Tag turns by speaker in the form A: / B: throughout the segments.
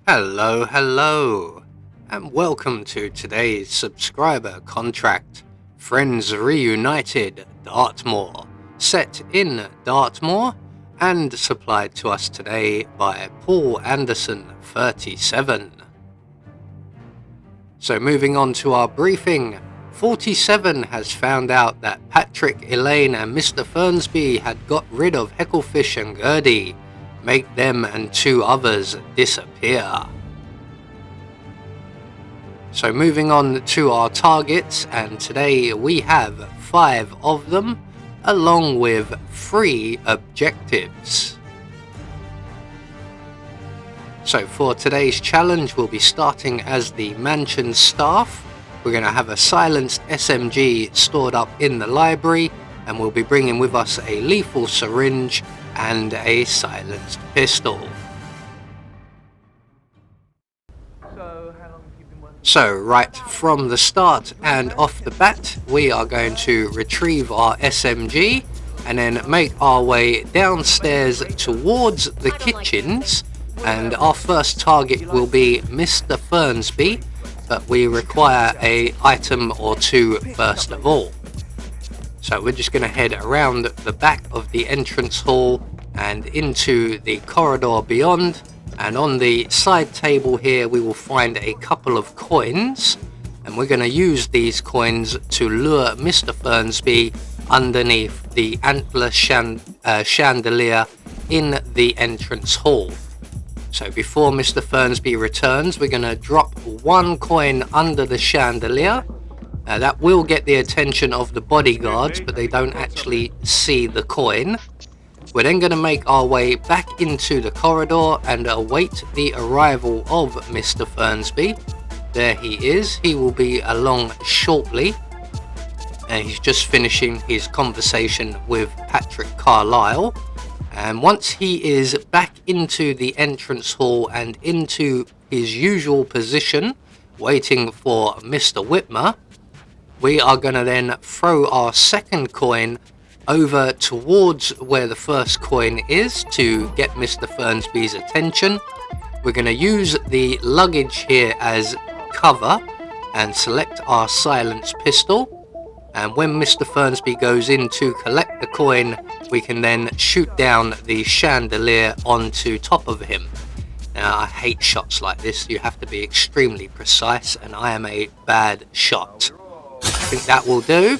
A: Hello, and welcome to today's subscriber contract, Friends Reunited Dartmoor, set in Dartmoor and supplied to us today by Paul Anderson 37. So moving on to our briefing, 47 has found out that Patrick, Elaine and Mr. Fernsby had got rid of Hecklefish and Gertie, make them and two others disappear. So moving on to our targets, and today we have 5 of them along with 3 objectives. So for today's challenge, we'll be starting as the mansion staff. We're going to have a silenced SMG stored up in the library, and we'll be bringing with us a lethal syringe and a silenced pistol. So right from the start and off the bat, we are going to retrieve our SMG and then make our way downstairs towards the kitchens, and our first target will be Mr. Fernsby, but we require an item or 2 first of all. So we're just going to head around the back of the entrance hall and into the corridor beyond, and on the side table here we will find a couple of coins, and we're going to use these coins to lure Mr. Fernsby underneath the antler chandelier in the entrance hall. So before Mr. Fernsby returns, we're going to drop 1 coin under the chandelier. That will get the attention of the bodyguards, but they don't actually see the coin. We're then going to make our way back into the corridor and await the arrival of Mr. Fernsby. There he is. He will be along shortly. And he's just finishing his conversation with Patrick Carlisle. And once he is back into the entrance hall and into his usual position, waiting for Mr. Whitmer, we are going to then throw our second coin over towards where the first coin is to get Mr. Fernsby's attention. We're going to use the luggage here as cover and select our silenced pistol. And when Mr. Fernsby goes in to collect the coin, we can then shoot down the chandelier onto top of him. Now, I hate shots like this. You have to be extremely precise, and I am a bad shot. I think that will do,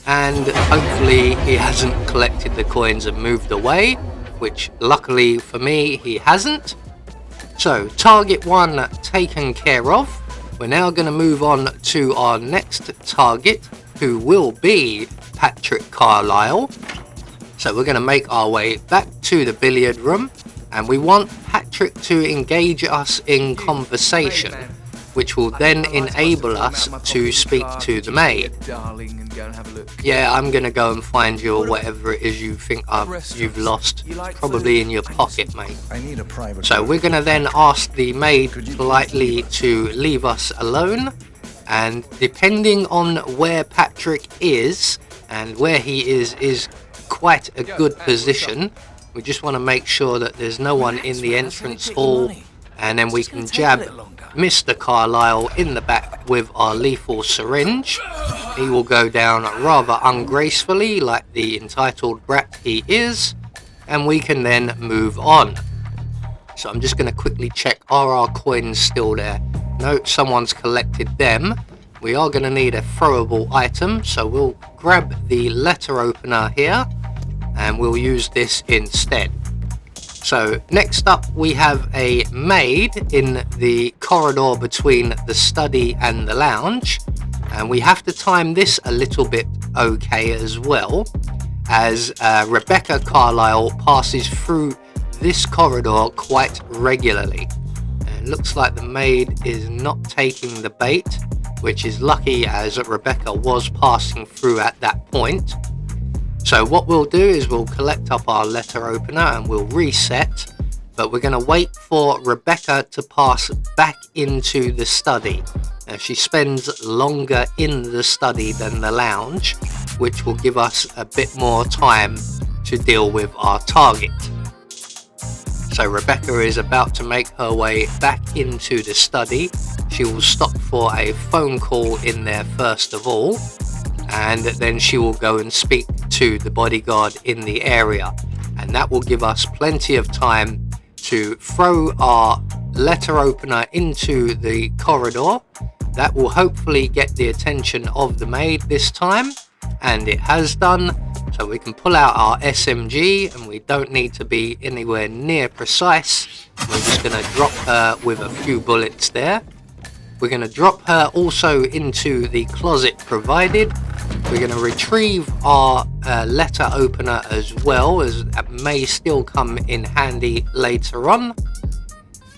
A: and hopefully he hasn't collected the coins and moved away, which luckily for me he hasn't. So target 1 taken care of. We're now going to move on to our next target, who will be Patrick Carlisle. So we're going to make our way back to the billiard room, and we want Patrick to engage us in conversation, which will then enable us to speak to the maid. Yeah, I'm going to go and find you, or whatever it is you think you've lost. It's probably in your pocket, mate. So we're going to then ask the maid politely to leave us alone, and depending on where Patrick is and where he is quite a good position. We just want to make sure that there's no one in the entrance hall, and then we can jab Mr. Carlisle in the back with our lethal syringe. He will go down rather ungracefully, like the entitled brat he is, and we can then move on. So I'm just going to quickly check, are our coins still there? No, someone's collected them. We are going to need a throwable item, so we'll grab the letter opener here and we'll use this instead. So next up we have a maid in the corridor between the study and the lounge, and we have to time this a little bit okay as well, as Rebecca Carlisle passes through this corridor quite regularly. And it looks like the maid is not taking the bait, which is lucky as Rebecca was passing through at that point. So what we'll do is we'll collect up our letter opener and we'll reset, but we're going to wait for Rebecca to pass back into the study. Now, she spends longer in the study than the lounge, which will give us a bit more time to deal with our target. So Rebecca is about to make her way back into the study. She will stop for a phone call in there first of all, and then she will go and speak to the bodyguard in the area, and that will give us plenty of time to throw our letter opener into the corridor. That will hopefully get the attention of the maid this time, and it has done. So we can pull out our SMG, and we don't need to be anywhere near precise. We're just going to drop her with a few bullets there. We're going to drop her also into the closet provided. We're going to retrieve our letter opener as well, as that may still come in handy later on.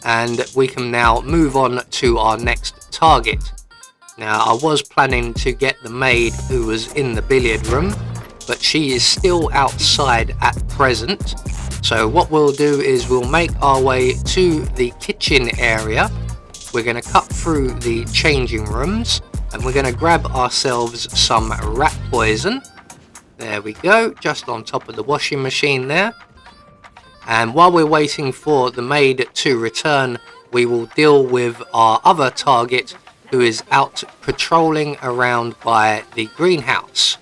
A: And we can now move on to our next target. Now, I was planning to get the maid who was in the billiard room, but she is still outside at present. So what we'll do is we'll make our way to the kitchen area. We're going to cut through the changing rooms, and we're going to grab ourselves some rat poison. There we go, just on top of the washing machine there. And while we're waiting for the maid to return, we will deal with our other target, who is out patrolling around by the greenhouse.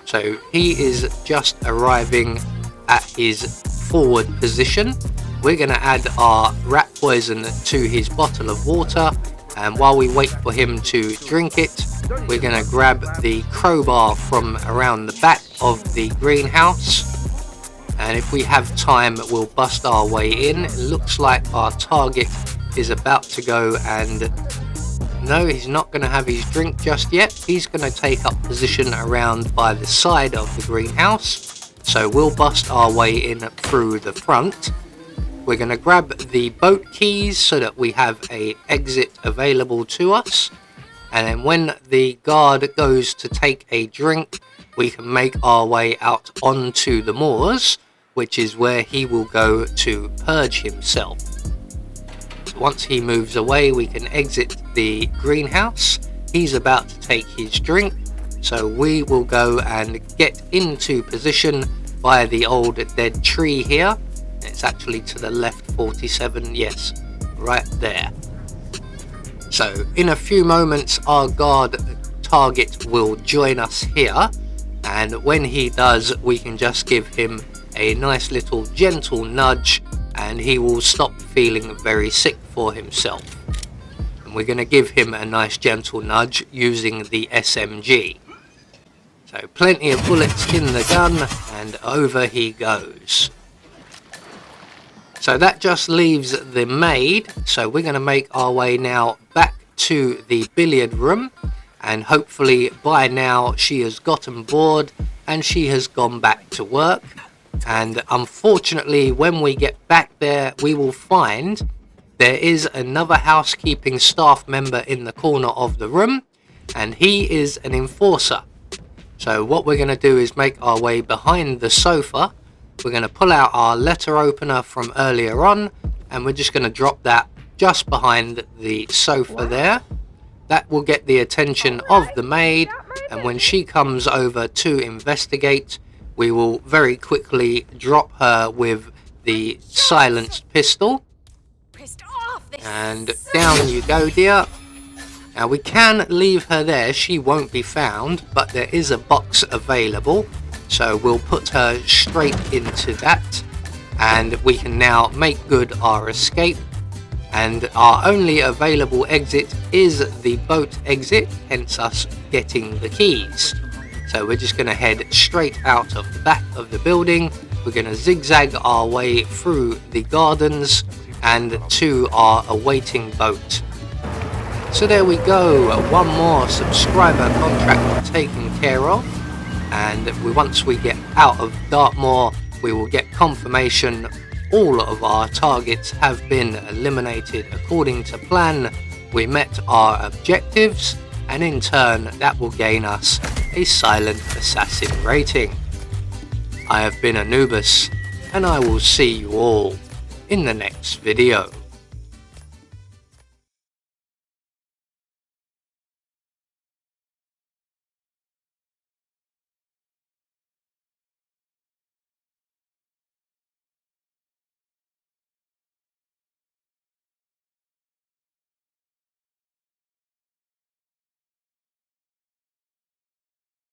A: So he is just arriving at his forward position. We're going to add our rat poison to his bottle of water, and while we wait for him to drink it, we're going to grab the crowbar from around the back of the greenhouse, and if we have time we'll bust our way in. It looks like our target is about to go, and no, he's not going to have his drink just yet. He's going to take up position around by the side of the greenhouse, so we'll bust our way in through the front. We're going to grab the boat keys so that we have an exit available to us, and then when the guard goes to take a drink, we can make our way out onto the moors, which is where he will go to purge himself. Once he moves away, we can exit the greenhouse. He's about to take his drink, so we will go and get into position by the old dead tree here. It's actually to the left 47, yes, right there. So in a few moments our guard target will join us here, and when he does we can just give him a nice little gentle nudge, and he will stop feeling very sick for himself. And we're going to give him a nice gentle nudge using the SMG. So plenty of bullets in the gun, and over he goes. So that just leaves the maid, so we're going to make our way now back to the billiard room, and hopefully by now she has gotten bored and she has gone back to work. And unfortunately when we get back there we will find there is another housekeeping staff member in the corner of the room, and he is an enforcer. So what we're going to do is make our way behind the sofa. We're going to pull out our letter opener from earlier on, and we're just going to drop that just behind the sofa there. That will get the attention of the maid, and when she comes over to investigate, we will very quickly drop her with the silenced pistol. And down you go, dear. Now we can leave her there, she won't be found, but there is a box available, so we'll put her straight into that, and we can now make good our escape. And our only available exit is the boat exit, hence us getting the keys. So we're just going to head straight out of the back of the building. We're going to zigzag our way through the gardens and to our awaiting boat. So there we go, one more subscriber contract taken care of, and once we get out of Dartmoor we will get confirmation all of our targets have been eliminated according to plan. We met our objectives, and in turn that will gain us a silent assassin rating. I have been Anubis, and I will see you all in the next video.